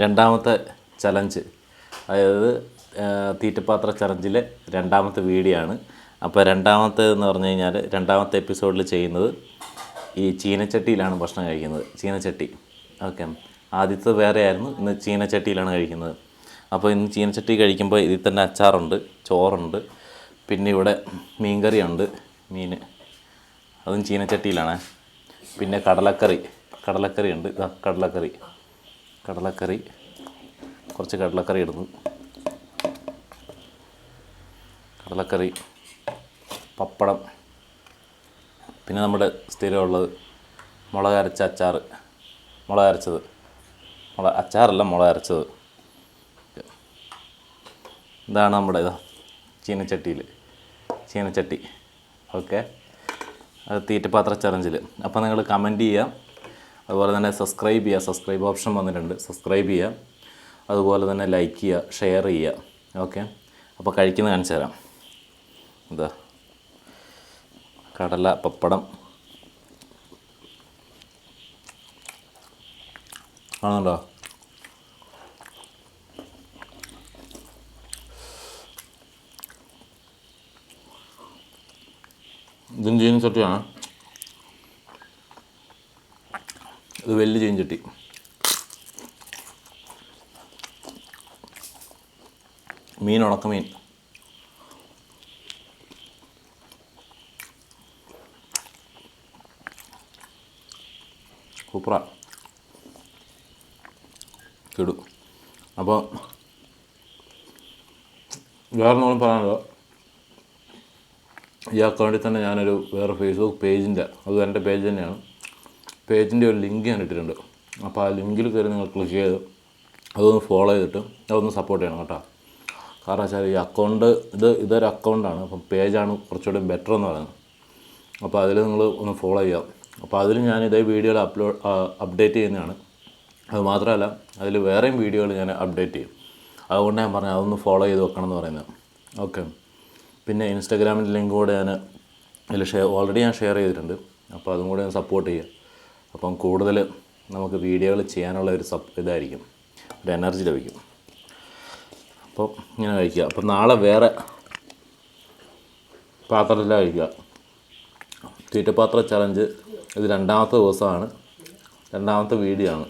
രണ്ടാമത്തെ ചലഞ്ച്, അതായത് തീറ്റപ്പാത്ര ചലഞ്ചിലെ രണ്ടാമത്തെ വീഡിയോ ആണ്. അപ്പോൾ രണ്ടാമത്തേതെന്ന് പറഞ്ഞു കഴിഞ്ഞാൽ രണ്ടാമത്തെ എപ്പിസോഡിൽ ചെയ്യുന്നത് ഈ ചീനച്ചട്ടിയിലാണ് ഭക്ഷണം കഴിക്കുന്നത്. ചീനച്ചട്ടി. ഓക്കെ, ആദ്യത്തെ വേറെ ആയിരുന്നു, ഇന്ന് ചീനച്ചട്ടിയിലാണ് കഴിക്കുന്നത്. അപ്പോൾ ഇന്ന് ചീനച്ചട്ടി കഴിക്കുമ്പോൾ ഇതിൽ തന്നെ അച്ചാറുണ്ട്, ചോറുണ്ട്, പിന്നെ ഇവിടെ മീൻകറിയുണ്ട്, മീൻ അതും ചീനച്ചട്ടിയിലാണ്. പിന്നെ കടലക്കറി ഉണ്ട്. കടലക്കറി കുറച്ച് കടലക്കറി ഇടുന്നു. കടലക്കറി, പപ്പടം, പിന്നെ നമ്മുടെ സ്ഥിരമുള്ളത് മുളക് അരച്ചത്, അച്ചാറല്ല മുളക് അരച്ചത്. ഇതാണ് നമ്മുടെ ചീനച്ചട്ടി. ഓക്കെ, അത് തീറ്റപ്പാത്ര ചലഞ്ചിൽ. അപ്പോൾ നിങ്ങൾ കമൻറ്റ് ചെയ്യുക, അതുപോലെ തന്നെ സബ്സ്ക്രൈബ് ഓപ്ഷൻ വന്നിട്ടുണ്ട്, സബ്സ്ക്രൈബ് ചെയ്യുക, അതുപോലെ തന്നെ ലൈക്ക് ചെയ്യുക, ഷെയർ ചെയ്യുക. ഓക്കെ, അപ്പോൾ കഴിക്കുന്നത് കാണിച്ചു തരാം. എന്താ കടല, പപ്പടം ആണല്ലോ. ഇതും ചീനച്ചട്ടിയാണ്. ഇത് വലിയ ചീനച്ചട്ടി. ഉണക്കമീൻ. സൂപ്പറാ, കിടും. അപ്പോൾ വേറെ ഒന്നും പറയാനല്ലോ, ഈ അക്കൗണ്ടിൽ തന്നെ ഞാനൊരു വേറെ ഫേസ്ബുക്ക് പേജിൻ്റെ, അത് എൻ്റെ പേജ് തന്നെയാണ്, പേജിൻ്റെ ഒരു ലിങ്ക് ഞാൻ ഇട്ടിട്ടുണ്ട്. അപ്പോൾ ആ ലിങ്കിൽ കയറി നിങ്ങൾ ക്ലിക്ക് ചെയ്ത് അതൊന്ന് ഫോളോ ചെയ്തിട്ട് അതൊന്ന് സപ്പോർട്ട് ചെയ്യണം കേട്ടോ. കാരണം വെച്ചാൽ ഈ അക്കൗണ്ട് ഇതൊരു അക്കൗണ്ടാണ്, അപ്പം പേജാണ് കുറച്ചുകൂടി ബെറ്റർ എന്ന് പറയുന്നത്. അപ്പോൾ അതിൽ നിങ്ങൾ ഒന്ന് ഫോളോ ചെയ്യാം. അപ്പോൾ അതിൽ ഞാൻ ഇതേ വീഡിയോയിൽ അപ്ഡേറ്റ് ചെയ്യുന്നതാണ്. അത് മാത്രമല്ല, അതിൽ വേറെയും വീഡിയോകൾ ഞാൻ അപ്ഡേറ്റ് ചെയ്യും. അതുകൊണ്ട് ഞാൻ പറഞ്ഞു അതൊന്ന് ഫോളോ ചെയ്ത് വെക്കണം എന്ന് പറയുന്നത്. ഓക്കെ, പിന്നെ ഇൻസ്റ്റാഗ്രാമിൻ്റെ ലിങ്ക് കൂടെ ഞാൻ അതിൽ ഓൾറെഡി ഞാൻ ഷെയർ ചെയ്തിട്ടുണ്ട്. അപ്പോൾ അതും കൂടെ ഞാൻ സപ്പോർട്ട് ചെയ്യുക. അപ്പം കൂടുതൽ നമുക്ക് വീഡിയോകൾ ചെയ്യാനുള്ള ഒരു ഇതായിരിക്കും, ഒരു എനർജി ലഭിക്കും. അപ്പോൾ ഇങ്ങനെ കഴിക്കുക. അപ്പോൾ നാളെ വേറെ പാത്രത്തിലാണ് കഴിക്കുക. തീറ്റപ്പാത്ര ചലഞ്ച് ഇത് രണ്ടാമത്തെ ദിവസമാണ്, രണ്ടാമത്തെ വീഡിയോ ആണ്.